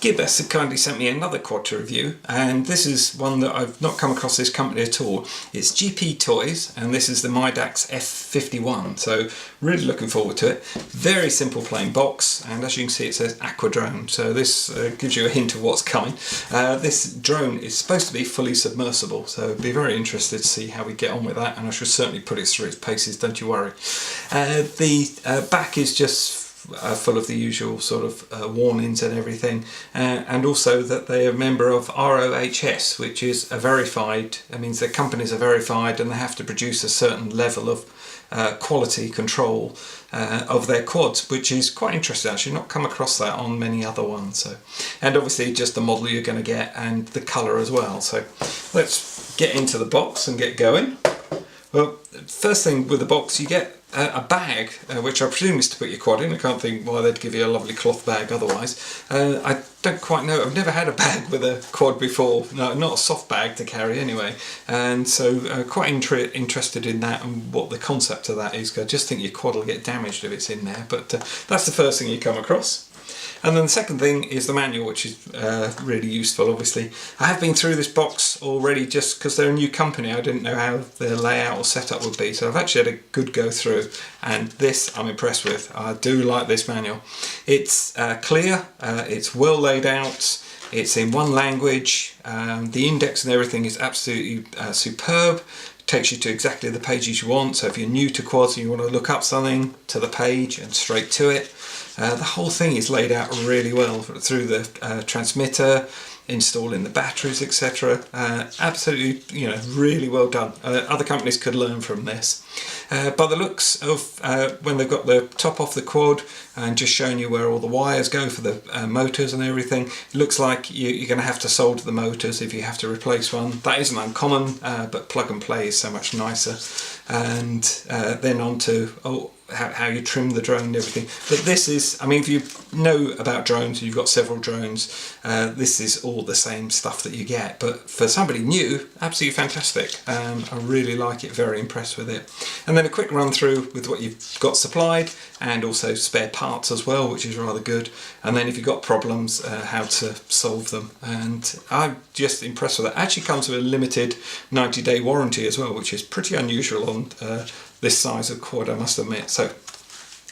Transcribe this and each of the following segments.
Gibbous have kindly sent me another quad to review, and this is one that I've not come across this company at all. It's GP Toys, and this is the Midax F51, so really looking forward to it. Very simple plain box, and as you can see it says Aquadrone, so this gives you a hint of what's coming. This drone is supposed to be fully submersible, so be very interested to see how we get on with that, and I should certainly put it through its paces, don't you worry. The back is just full of the usual sort of warnings and everything, and also that they are a member of ROHS, which is a verified, it means their companies are verified and they have to produce a certain level of quality control of their quads, which is quite interesting actually, not come across that on many other ones. So, and obviously just the model you're going to get and the colour as well. So let's get into the box and get going. Well, first thing with the box, you get a bag, which I presume is to put your quad in. I can't think why they'd give you a lovely cloth bag otherwise. I don't quite know, I've never had a bag with a quad before, no, not a soft bag to carry anyway, and so quite interested in that and what the concept of that is, because I just think your quad will get damaged if it's in there, but that's the first thing you come across. And then the second thing is the manual, which is really useful obviously. I have been through this box already just because they're a new company. I didn't know how their layout or setup would be, so I've actually had a good go through, and this I'm impressed with. I do like this manual. It's clear, it's well laid out, it's in one language, the index and everything is absolutely superb. Takes you to exactly the pages you want, so if you're new to quads and you want to look up something, to the page and straight to it. The whole thing is laid out really well through the transmitter, installing the batteries, etc. Absolutely, you know, really well done. Other companies could learn from this. By the looks of when they've got the top off the quad and just showing you where all the wires go for the motors and everything, it looks like you're going to have to solder the motors if you have to replace one. That isn't uncommon, but plug and play is so much nicer. And then on to how you trim the drone and everything. But this is, I mean, if you know about drones, you've got several drones, this is all the same stuff that you get, but for somebody new, absolutely fantastic. I really like it, very impressed with it. And then a quick run through with what you've got supplied, and also spare parts as well, which is rather good. And then if you've got problems, how to solve them. And I'm just impressed with that. It actually comes with a limited 90-day warranty as well, which is pretty unusual on this size of quad, I must admit. So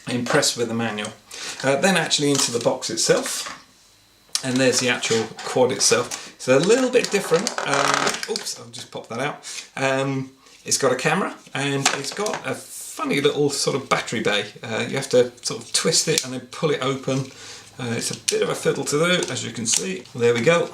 impressed with the manual. Then actually into the box itself, and there's the actual quad itself. It's a little bit different. Oops, I'll just pop that out. It's got a camera, and it's got a funny little sort of battery bay. You have to sort of twist it and then pull it open. It's a bit of a fiddle to do, as you can see. There we go.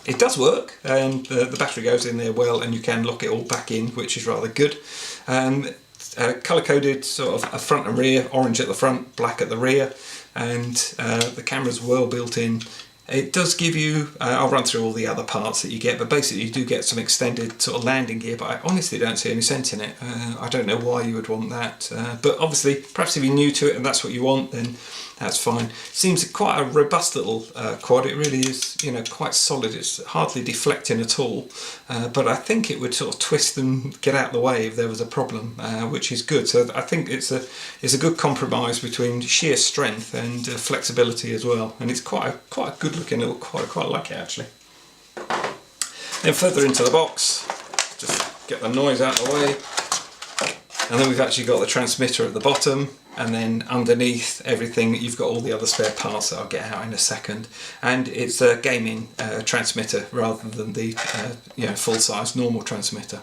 It does work, and the battery goes in there well, and you can lock it all back in, which is rather good. Colour-coded sort of a front and rear, orange at the front, black at the rear, and the camera's well built in. It does give you, I'll run through all the other parts that you get, but basically you do get some extended sort of landing gear, but I honestly don't see any sense in it. I don't know why you would want that, but obviously perhaps if you're new to it and that's what you want, then that's fine. Seems quite a robust little quad. It really is, you know, quite solid. It's hardly deflecting at all, but I think it would sort of twist and get out of the way if there was a problem, which is good. So I think it's a good compromise between sheer strength and flexibility as well, and it's quite a good looking little quad. I quite like it actually. Then further into the box, just get the noise out of the way, and then we've actually got the transmitter at the bottom. And then underneath everything, you've got all the other spare parts that I'll get out in a second. And it's a gaming transmitter rather than the full-size normal transmitter.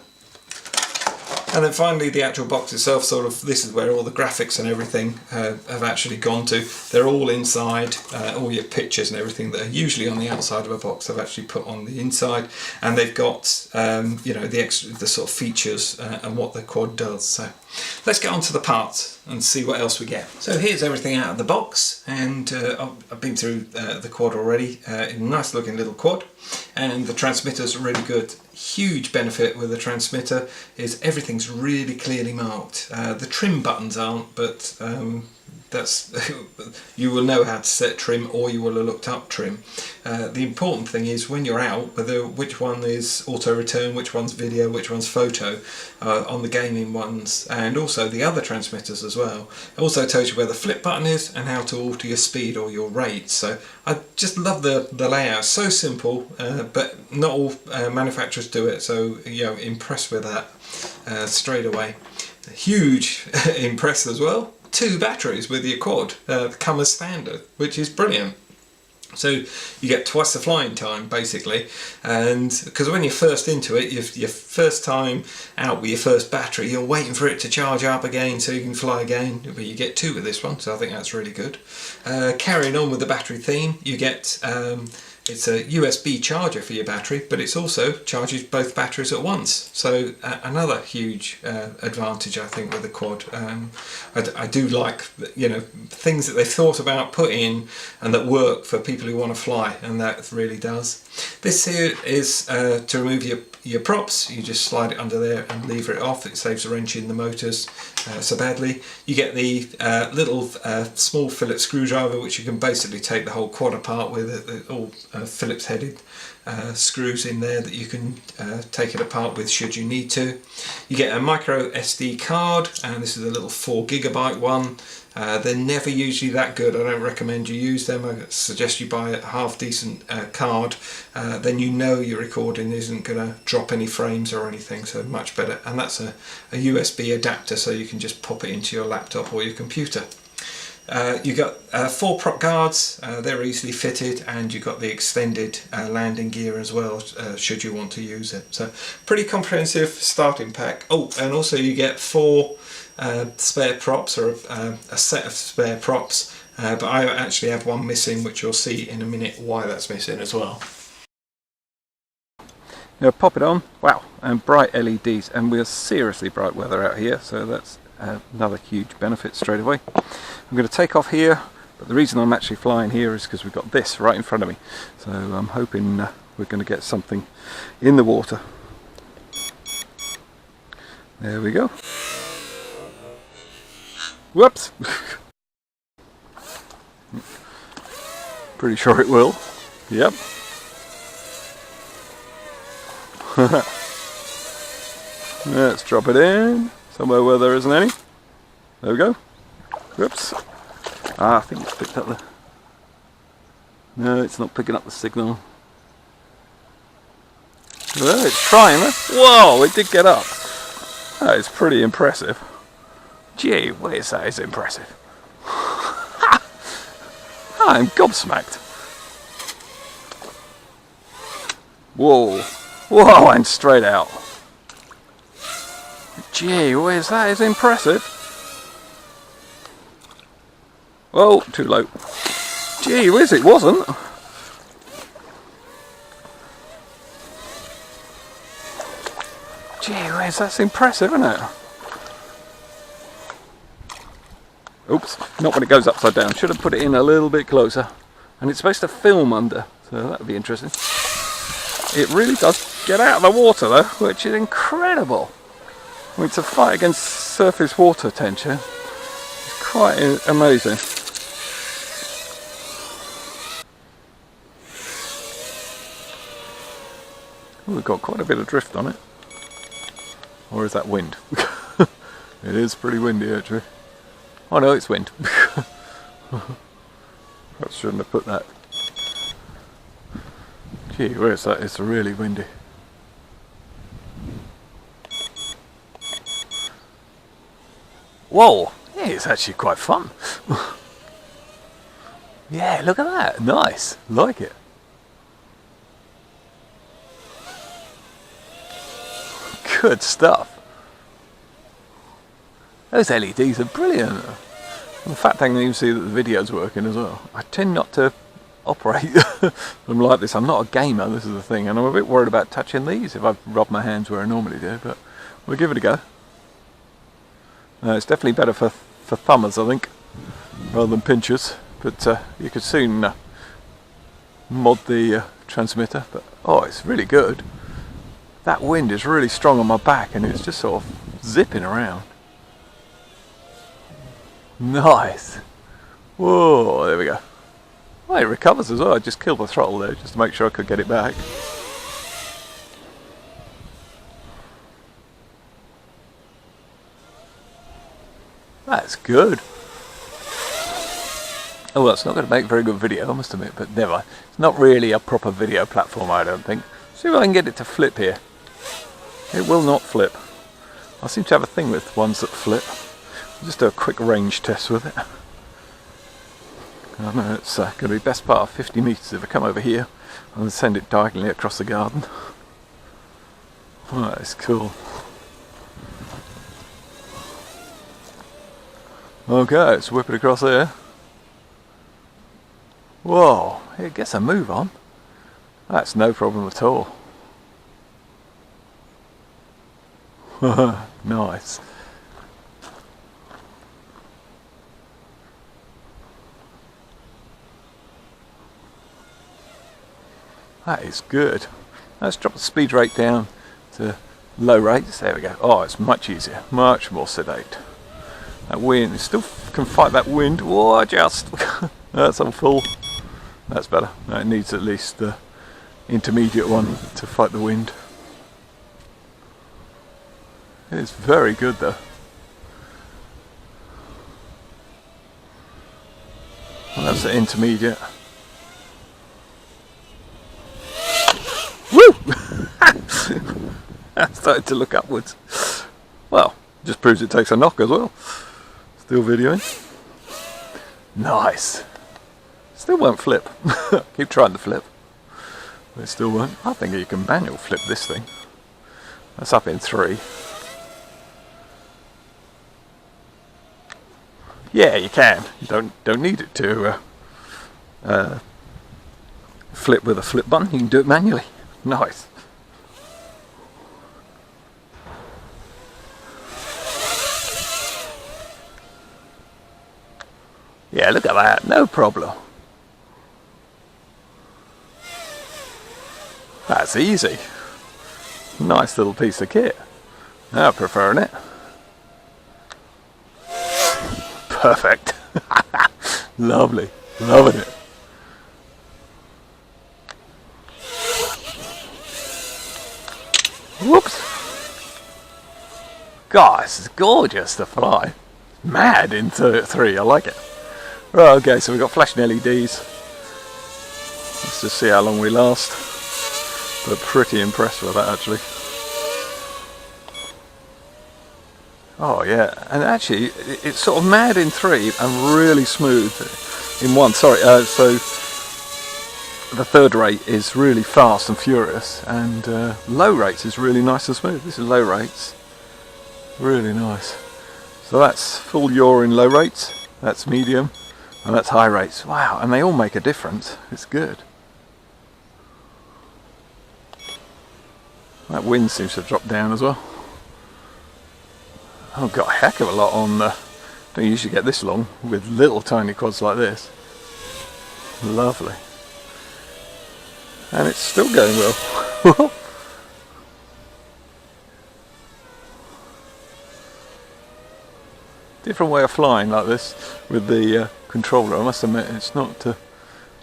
And then finally the actual box itself, sort of, this is where all the graphics and everything have actually gone to. They're all inside, all your pictures and everything that are usually on the outside of a box I've actually put on the inside. And they've got you know, the sort of features and what the quad does. So let's get on to the parts and see what else we get. So here's everything out of the box, and I've been through the quad already. A nice looking little quad, and the transmitter's really good. Huge benefit with the transmitter is everything's really clearly marked. The trim buttons aren't, but that's you will know how to set trim, or you will have looked up trim. The important thing is when you're out, which one is auto return, which one's video, which one's photo, on the gaming ones, and also the other transmitters as well. It also tells you where the flip button is and how to alter your speed or your rate. So I just love the layout. So simple, but not all manufacturers do it, so impressed with that straight away. Huge impressed as well. 2 batteries with your quad come as standard, which is brilliant. So you get twice the flying time basically, and because when you're first into it, your first time out with your first battery, you're waiting for it to charge up again so you can fly again, but you get 2 with this one, so I think that's really good. Carrying on with the battery theme, you get it's a USB charger for your battery, but it's also charges both batteries at once. So another huge advantage, I think, with the quad. I do like, things that they've thought about putting in and that work for people who want to fly, and that really does. This here is to remove your props. You just slide it under there and lever it off. It saves a wrench in the motors so badly. You get the little small Phillips screwdriver, which you can basically take the whole quad apart with, all Phillips headed screws in there that you can take it apart with should you need to. You get a micro SD card, and this is a little 4GB one. They're never usually that good. I don't recommend you use them. I suggest you buy a half decent card, then your recording isn't going to drop any frames or anything, so much better. And that's a USB adapter, so you can just pop it into your laptop or your computer. You got 4 prop guards, they're easily fitted, and you've got the extended landing gear as well, should you want to use it. So pretty comprehensive starting pack. Oh, and also you get 4 spare props, or a set of spare props, but I actually have one missing, which you'll see in a minute why that's missing as well. Now pop it on, wow, and bright LEDs, and we're seriously bright weather out here, so that's another huge benefit straight away. I'm going to take off here, but the reason I'm actually flying here is because we've got this right in front of me, so I'm hoping we're going to get something in the water. There we go. Whoops! Pretty sure it will. Yep. Let's drop it in somewhere where there isn't any. There we go. Whoops. I think it's picked up the... No, it's not picking up the signal. Well, it's trying. Whoa, it did get up. That is pretty impressive. Gee whiz, that is impressive. I'm gobsmacked. Whoa. Whoa, and straight out. Gee whiz, that is impressive. Whoa, too low. Gee whiz, it wasn't. Gee whiz, that's impressive, isn't it? Oops, not when it goes upside down. Should have put it in a little bit closer. And it's supposed to film under, so that would be interesting. It really does get out of the water though, which is incredible. I mean, to fight against surface water tension is quite amazing. Ooh, we've got quite a bit of drift on it. Or is that wind? It is pretty windy actually. Oh no, it's wind. Perhaps shouldn't have put that. Gee, where's that? It's really windy. Whoa! Yeah, it's actually quite fun. Yeah, look at that. Nice. Like it. Good stuff. Those LEDs are brilliant. And the fact I can even see that the video's working as well. I tend not to operate them like this. I'm not a gamer, this is the thing, and I'm a bit worried about touching these if I rub my hands where I normally do, but we'll give it a go. It's definitely better for thumbers, I think, rather than pinchers, but you could soon mod the transmitter, but oh, it's really good. That wind is really strong on my back and it's just sort of zipping around. Nice. Whoa, there we go. Oh, it recovers as well. I just killed the throttle there just to make sure I could get it back. That's good. Oh, well, it's not going to make a very good video, I must admit, but never mind. It's not really a proper video platform, I don't think. See if I can get it to flip here. It will not flip. I seem to have a thing with ones that flip. I'll just do a quick range test with it. I know it's going to be best part of 50 metres if I come over here and send it diagonally across the garden. Oh, that's cool. Okay, let's whip it across there. Whoa, it gets a move on. That's no problem at all. Nice. That is good. Let's drop the speed rate down to low rates. There we go. Oh, it's much easier, much more sedate. That wind, it still can fight that wind. Whoa, just. That's on full. That's better. It needs at least the intermediate one to fight the wind. It's very good though. Well, that's the intermediate. Woo! I started to look upwards. Well, just proves it takes a knock as well. Still videoing. Nice. Still won't flip. Keep trying to flip. But it still won't. I think you can manual flip this thing. That's up in 3. Yeah, you can. You don't need it to flip with a flip button. You can do it manually. Nice. Yeah, look at that. No problem. That's easy. Nice little piece of kit. I'm preferring it. Perfect. Lovely. Loving it. Whoops. God, this is gorgeous to fly. Mad in 3. I like it. Right, okay, so we've got flashing LEDs. Let's just see how long we last. But pretty impressed with that actually. Oh yeah, and actually it's sort of mad in 3 and really smooth in 1. Sorry, so the third rate is really fast and furious, and low rates is really nice and smooth. This is low rates, really nice. So that's full yaw in low rates, that's medium, and that's high rates. Wow, and they all make a difference. It's good. That wind seems to have dropped down as well. Oh, got a heck of a lot on. Don't usually get this long with little tiny quads like this. Lovely. And it's still going well. Different way of flying like this with the controller. I must admit, it's not.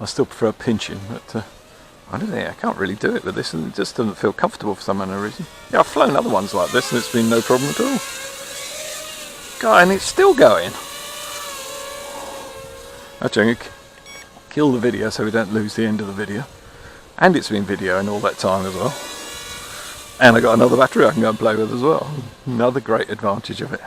I still prefer pinching, but I don't think I can't really do it with this, and it just doesn't feel comfortable for some unknown reason. Yeah, I've flown other ones like this, and it's been no problem at all. God, and it's still going. Actually, I'm going to kill the video so we don't lose the end of the video. And it's been videoing all that time as well. And I got another battery I can go and play with as well. Another great advantage of it.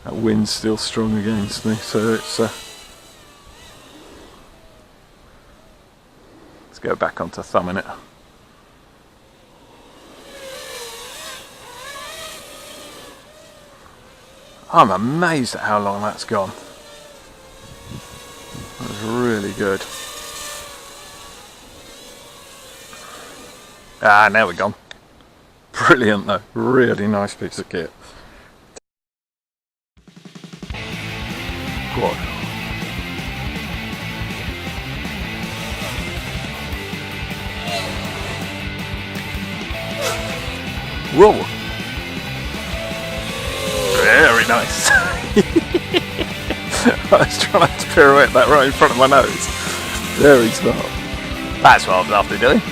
That wind's still strong against me, so it's let's go back onto thumbing it. I'm amazed at how long that's gone. That's really good. Ah, now we're gone. Brilliant though, really nice piece of kit. Quad. Whoa! Very nice. I was trying to pirouette that right in front of my nose. Very smart. That's what I was after doing.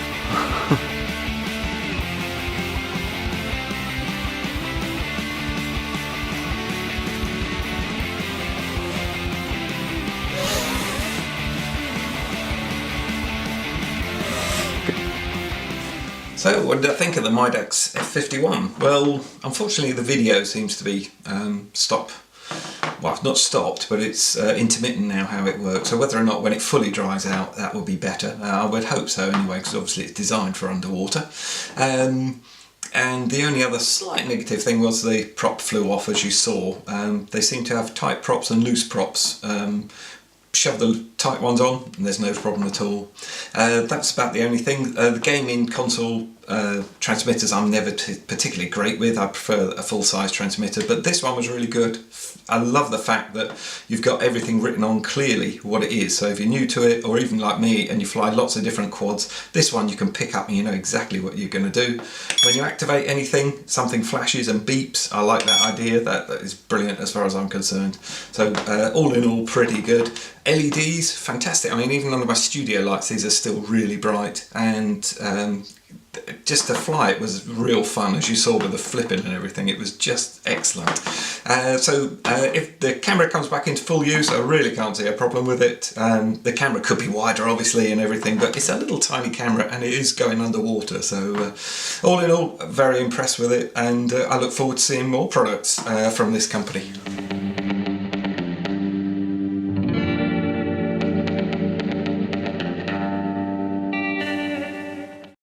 So, what did I think of the Midax F51? Well, unfortunately the video seems to be well, not stopped, but it's intermittent now how it works. So whether or not when it fully dries out that will be better. I would hope so anyway, because obviously it's designed for underwater. And the only other slight negative thing was the prop flew off, as you saw. They seem to have tight props and loose props. Shove the tight ones on and there's no problem at all. That's about the only thing. The gaming console transmitters I'm never particularly great with. I prefer a full-size transmitter, but this one was really good. I love the fact that you've got everything written on clearly what it is, so if you're new to it, or even like me and you fly lots of different quads, this one you can pick up and you know exactly what you're going to do. When you activate anything, something flashes and beeps. I like that idea. That is brilliant as far as I'm concerned. So all in all, pretty good. LEDs, fantastic. I mean, even under my studio lights, these are still really bright, and just to fly it was real fun, as you saw with the flipping and everything. It was just excellent. So if the camera comes back into full use, I really can't see a problem with it. The camera could be wider obviously and everything, but it's a little tiny camera and it is going underwater, so all in all, very impressed with it, and I look forward to seeing more products from this company.